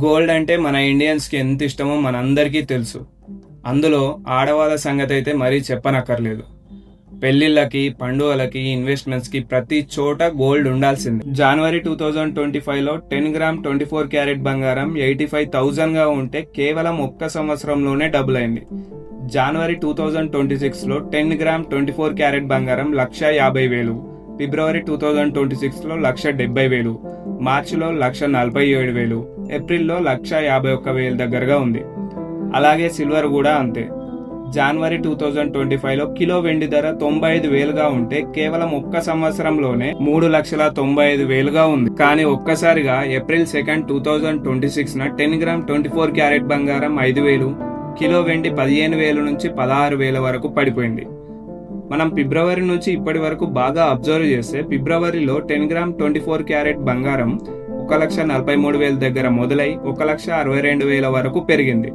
Gold అంటే మన ఇండియన్స్కి ఎంత ఇష్టమో మనందరికీ తెలుసు. అందులో ఆడవాళ్ళ సంగతి అయితే మరీ చెప్పనక్కర్లేదు. పెళ్లిళ్ళకి, పండుగలకి, ఇన్వెస్ట్మెంట్స్కి ప్రతి చోట గోల్డ్ ఉండాల్సిందే. జనవరి 2025లో 10 గ్రామ్ 24 క్యారెట్ బంగారం 85,000గా ఉంటే కేవలం ఒక్క సంవత్సరంలోనే డబుల్ అయింది. జనవరి 2026లో 10 గ్రామ్ 24 క్యారెట్ బంగారం 1,50,000, ఫిబ్రవరి 2026లో 1,70,000, మార్చిలో 1,47,000, ఏప్రిల్లో 1,51,000 దగ్గరగా ఉంది. అలాగే సిల్వర్ కూడా అంతే. జనవరి 2025లో కిలో వెండి ధర 95,000గా ఉంటే కేవలం ఒక్క సంవత్సరంలోనే 3,95,000గా ఉంది. కానీ ఒక్కసారిగా ఏప్రిల్ 2, 2026న 10 గ్రామ్ 24 క్యారెట్ బంగారం 5,000, కిలో వెండి 15,000 నుంచి 16,000 వరకు పడిపోయింది. మనం ఫిబ్రవరి నుంచి ఇప్పటి వరకు బాగా అబ్జర్వ్ చేస్తే ఫిబ్రవరిలో 10 గ్రామ్ 24 క్యారెట్ బంగారం 1,43,000 దగ్గర మొదలై 1,62,000 వరకు పెరిగింది.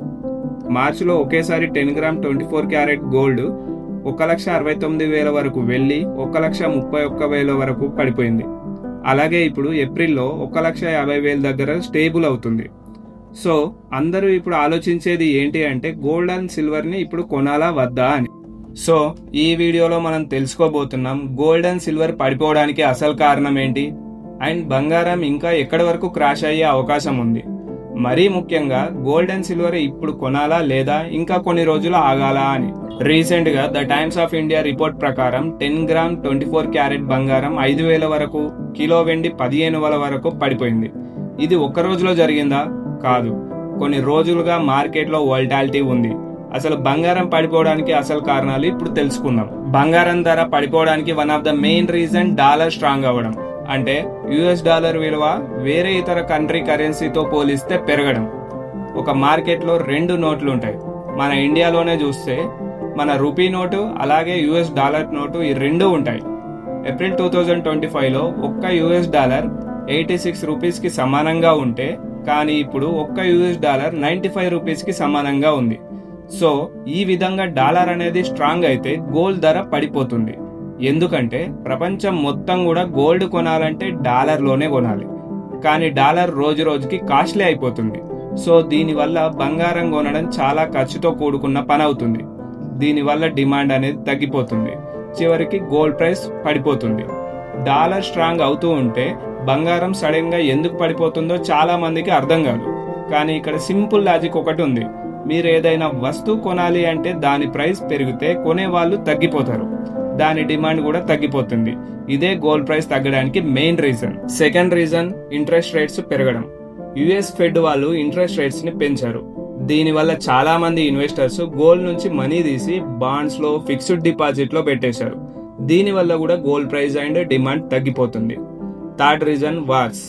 మార్చిలో ఒకేసారి 10 గ్రామ్ 24 క్యారెట్ గోల్డ్ 1,69,000 వరకు వెళ్ళి 1,31,000 వరకు పడిపోయింది. అలాగే ఇప్పుడు ఏప్రిల్లో 1,50,000 దగ్గర స్టేబుల్ అవుతుంది. సో అందరూ ఇప్పుడు ఆలోచించేది ఏంటి అంటే గోల్డ్ అండ్ సిల్వర్ని ఇప్పుడు కొనాలా వద్దా అని. సో ఈ వీడియోలో మనం తెలుసుకోబోతున్నాం గోల్డ్ అండ్ సిల్వర్ పడిపోవడానికి అసలు కారణం ఏంటి, అండ్ బంగారం ఇంకా ఎక్కడి వరకు క్రాష్ అయ్యే అవకాశం ఉంది. మరీ ముఖ్యంగా గోల్డ్ అండ్ సిల్వర్ ఇప్పుడు కొనాలా లేదా ఇంకా కొన్ని రోజులు ఆగాలా అని. రీసెంట్ గా the times of India report ప్రకారం 10 గ్రామ్ 24 క్యారెట్ బంగారం 5,000 వరకు, కిలో వెండి 15,000 వరకు పడిపోయింది. ఇది ఒక్క రోజులో జరిగిందా? కాదు, కొన్ని రోజులుగా మార్కెట్లో వోల్టాలిటీ ఉంది. అసలు బంగారం పడిపోవడానికి అసలు కారణాలు ఇప్పుడు తెలుసుకుందాం. బంగారం ధర పడిపోవడానికి one of the main reason dollar strong అవ్వడం. అంటే యుఎస్ డాలర్ విలువ వేరే ఇతర కంట్రీ కరెన్సీతో పోలిస్తే పెరగడం. ఒక మార్కెట్లో 2 నోట్లు ఉంటాయి. మన ఇండియాలోనే చూస్తే మన రూపీ నోటు అలాగే యుఎస్ డాలర్ నోటు ఈ 2 ఉంటాయి. ఏప్రిల్ 2025లో ఒక్క యుఎస్ డాలర్ 86 రూపీస్కి సమానంగా ఉంటే కానీ ఇప్పుడు ఒక్క యుఎస్ డాలర్ 95 రూపీస్కి సమానంగా ఉంది. సో ఈ విధంగా డాలర్ అనేది స్ట్రాంగ్ అయితే గోల్డ్ ధర పడిపోతుంది. ఎందుకంటే ప్రపంచం మొత్తం కూడా గోల్డ్ కొనాలంటే డాలర్లోనే కొనాలి. కానీ డాలర్ రోజు రోజుకి కాస్ట్లీ అయిపోతుంది. సో దీనివల్ల బంగారం కొనడం చాలా ఖర్చుతో కూడుకున్న పని అవుతుంది. దీనివల్ల డిమాండ్ అనేది తగ్గిపోతుంది. చివరికి గోల్డ్ ప్రైస్ పడిపోతుంది. డాలర్ స్ట్రాంగ్ అవుతూ ఉంటే బంగారం సడన్ గా ఎందుకు పడిపోతుందో చాలా మందికి అర్థం కాదు. కానీ ఇక్కడ సింపుల్ లాజిక్ ఒకటి ఉంది. మీరు ఏదైనా వస్తువు కొనాలి అంటే దాని ప్రైస్ పెరిగితే కొనే వాళ్ళు తగ్గిపోతారు, దాని డిమాండ్ కూడా తగ్గిపోతుంది. ఇదే గోల్డ్ ప్రైస్ తగ్గడానికి main reason. Second reason interest rates పెరగడం. యుఎస్ ఫెడ్ వాళ్ళు ఇంట్రెస్ట్ రేట్స్ ని పెంచారు. దీనివల్ల చాలా మంది ఇన్వెస్టర్స్ గోల్డ్ నుంచి మనీ తీసి బాండ్స్ లో, ఫిక్స్డ్ డిపాజిట్ లో పెట్టేశారు. దీనివల్ల కూడా గోల్డ్ ప్రైస్ అండ్ డిమాండ్ తగ్గిపోతుంది. Third reason wars.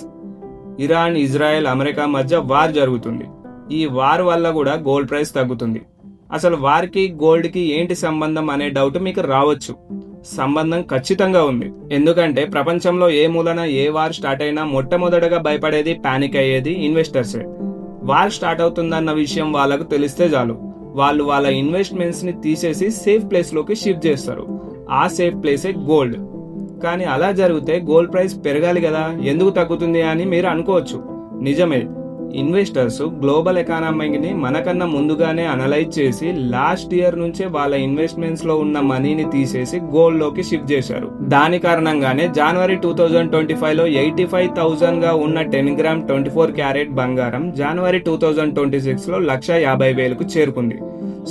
Iran, Israel, America మధ్య వార్ జరుగుతుంది. ఈ వార్ వల్ల కూడా గోల్డ్ ప్రైస్ తగ్గుతుంది. అసలు వార్కి గోల్డ్కి ఏంటి సంబంధం అనే డౌట్ మీకు రావచ్చు. సంబంధం ఖచ్చితంగా ఉంది. ఎందుకంటే ప్రపంచంలో ఏ మూలన ఏ వార్ స్టార్ట్ అయినా మొట్టమొదటగా భయపడేది, పానిక్ అయ్యేది ఇన్వెస్టర్సే. వార్ స్టార్ట్ అవుతుందన్న విషయం వాళ్ళకు తెలిస్తే చాలు, వాళ్ళు వాళ్ళ ఇన్వెస్ట్మెంట్స్ ని తీసేసి సేఫ్ ప్లేస్ లోకి షిఫ్ట్ చేస్తారు. ఆ సేఫ్ ప్లేసే గోల్డ్. కానీ అలా జరిగితే గోల్డ్ ప్రైస్ పెరగాలి కదా, ఎందుకు తగ్గుతుంది అని మీరు అనుకోవచ్చు. నిజమే, ఇన్వెస్టర్స్ గ్లోబల్ ఎకానమీని మనకన్నా ముందుగానే అనలైజ్ చేసి లాస్ట్ ఇయర్ నుంచే వాళ్ళ ఇన్వెస్ట్మెంట్స్ లో ఉన్న మనీని తీసేసి గోల్డ్ లోకి షిఫ్ట్ చేశారు. దాని కారణంగానే జనవరి 2025లో 85,000గా ఉన్న 10 గ్రామ్ 24 క్యారెట్ బంగారం జనవరి 2026లో 1,50,000కు చేరుకుంది.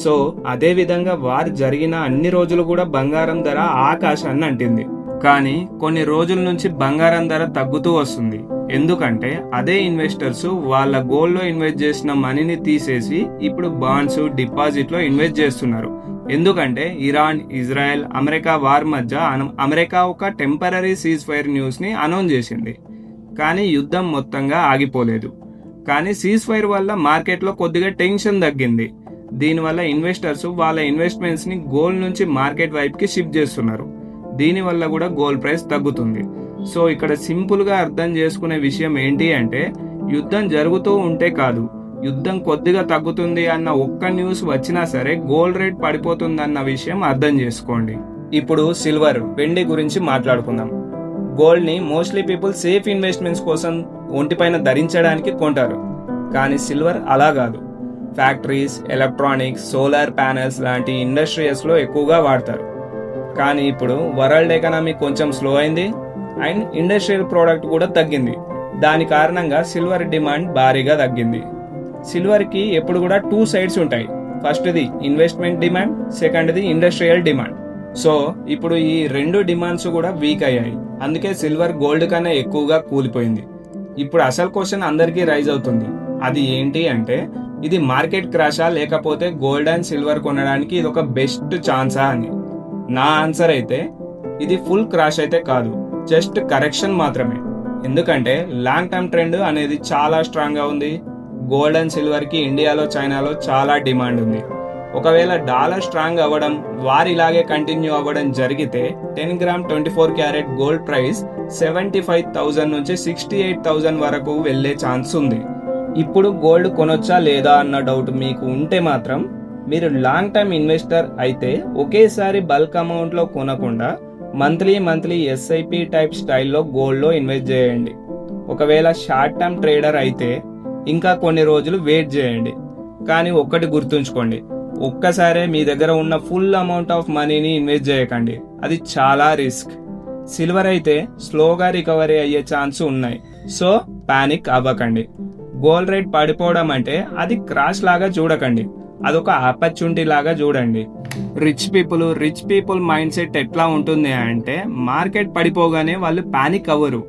సో అదే విధంగా వార్ జరిగిన అన్ని రోజులు కూడా బంగారం ధర ఆకాశాన్ని అంటింది. కానీ కొన్ని రోజుల నుంచి బంగారం ధర తగ్గుతూ వస్తుంది. ఎందుకంటే అదే ఇన్వెస్టర్స్ వాళ్ళ గోల్డ్ లో ఇన్వెస్ట్ చేసిన మనీని తీసేసి ఇప్పుడు బాండ్స్, డిపాజిట్ లో ఇన్వెస్ట్ చేస్తున్నారు. ఎందుకంటే ఇరాన్, ఇజ్రాయెల్, అమెరికా వార్ మధ్య అమెరికా ఒక టెంపరరీ సీజ్ ఫైర్ న్యూస్ ని అనౌన్స్ చేసింది. కానీ యుద్ధం మొత్తంగా ఆగిపోలేదు. కానీ సీజ్ ఫైర్ వల్ల మార్కెట్ లో కొద్దిగా టెన్షన్ తగ్గింది. దీనివల్ల ఇన్వెస్టర్స్ వాళ్ళ ఇన్వెస్ట్మెంట్స్ ని గోల్డ్ నుంచి మార్కెట్ వైపుకి షిఫ్ట్ చేస్తున్నారు. దీనివల్ల కూడా గోల్డ్ ప్రైస్ తగ్గుతుంది. సో ఇక్కడ సింపుల్ గా అర్థం చేసుకునే విషయం ఏంటి అంటే యుద్ధం జరుగుతూ ఉంటే కాదు, యుద్ధం కొద్దిగా తగ్గుతుంది అన్న ఒక్క న్యూస్ వచ్చినా సరే గోల్డ్ రేట్ పడిపోతుంది అన్న విషయం అర్థం చేసుకోండి. ఇప్పుడు సిల్వర్, వెండి గురించి మాట్లాడుకుందాం. గోల్డ్ ని మోస్ట్లీ పీపుల్ సేఫ్ ఇన్వెస్ట్మెంట్స్ కోసం ఒంటిపైన ధరించడానికి కొంటారు. కానీ సిల్వర్ అలా కాదు. ఫ్యాక్టరీస్, ఎలక్ట్రానిక్స్, సోలార్ ప్యానెల్స్ లాంటి ఇండస్ట్రియల్స్లో ఎక్కువగా వాడతారు. కానీ ఇప్పుడు వరల్డ్ ఎకనామీ కొంచెం స్లో అయింది అండ్ ఇండస్ట్రియల్ ప్రోడక్ట్ కూడా తగ్గింది. దాని కారణంగా సిల్వర్ డిమాండ్ భారీగా తగ్గింది. సిల్వర్కి ఎప్పుడు కూడా 2 సైడ్స్ ఉంటాయి. ఫస్ట్ది ఇన్వెస్ట్మెంట్ డిమాండ్, సెకండ్ది ఇండస్ట్రియల్ డిమాండ్. సో ఇప్పుడు ఈ 2 డిమాండ్స్ కూడా వీక్ అయ్యాయి. అందుకే సిల్వర్ గోల్డ్ కన్నా ఎక్కువగా కూలిపోయింది. ఇప్పుడు అసలు క్వశ్చన్ అందరికీ రైజ్ అవుతుంది. అది ఏంటి అంటే, ఇది మార్కెట్ క్రాషా లేకపోతే గోల్డ్ అండ్ సిల్వర్ కొనడానికి ఇది ఒక బెస్ట్ ఛాన్సా అని. నా ఆన్సర్ అయితే ఇది ఫుల్ క్రాష్ అయితే కాదు, జస్ట్ కరెక్షన్ మాత్రమే. ఎందుకంటే లాంగ్ టర్మ్ ట్రెండ్ అనేది చాలా స్ట్రాంగ్ గా ఉంది. గోల్డ్ అండ్ సిల్వర్ కి ఇండియాలో, చైనాలో చాలా డిమాండ్ ఉంది. ఒకవేళ డాలర్ స్ట్రాంగ్ అవ్వడం, వార్ ఇలాగే కంటిన్యూ అవ్వడం జరిగితే 10 గ్రామ్ 24 క్యారెట్ గోల్డ్ ప్రైస్ 75,000 నుంచి 68,000 వరకు వెళ్లే ఛాన్స్ ఉంది. ఇప్పుడు గోల్డ్ కొనొచ్చా లేదా అన్న డౌట్ మీకు ఉంటే మాత్రం, మీరు లాంగ్ టర్మ్ ఇన్వెస్టర్ అయితే ఒకేసారి బల్క్ అమౌంట్ లో కొనకుండా మంత్లీ ఎస్ఐపి టైప్ స్టైల్లో గోల్డ్లో ఇన్వెస్ట్ చేయండి. ఒకవేళ షార్ట్ టర్మ్ ట్రేడర్ అయితే ఇంకా కొన్ని రోజులు వెయిట్ చేయండి. కానీ ఒక్కటి గుర్తుంచుకోండి, ఒక్కసారే మీ దగ్గర ఉన్న ఫుల్ అమౌంట్ ఆఫ్ మనీని ఇన్వెస్ట్ చేయకండి, అది చాలా రిస్క్. సిల్వర్ అయితే స్లోగా రికవరీ అయ్యే ఛాన్స్ ఉన్నాయి, సో పానిక్ అవ్వకండి. గోల్డ్ రేట్ పడిపోవడం అంటే అది క్రాష్ లాగా చూడకండి, అదొక ఆపర్చునిటీ లాగా చూడండి. రిచ్ పీపుల్ మైండ్ సెట్ ఎట్లా ఉంటుంది అంటే, మార్కెట్ పడిపోగానే వాళ్ళు పానిక్ అవ్వరు.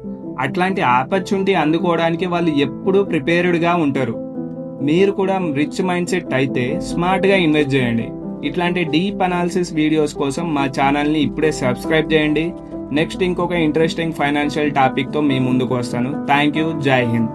అట్లాంటి ఆపర్చునిటీ అందుకోవడానికి వాళ్ళు ఎప్పుడూ ప్రిపేర్డ్గా ఉంటారు. మీరు కూడా రిచ్ మైండ్ సెట్ అయితే స్మార్ట్గా ఇన్వెస్ట్ చేయండి. ఇట్లాంటి డీప్ అనాలిసిస్ వీడియోస్ కోసం మా ఛానల్ని ఇప్పుడే సబ్స్క్రైబ్ చేయండి. నెక్స్ట్ ఇంకొక ఇంట్రెస్టింగ్ ఫైనాన్షియల్ టాపిక్తో మీ ముందుకు వస్తాను. Thank you. జై హింద్.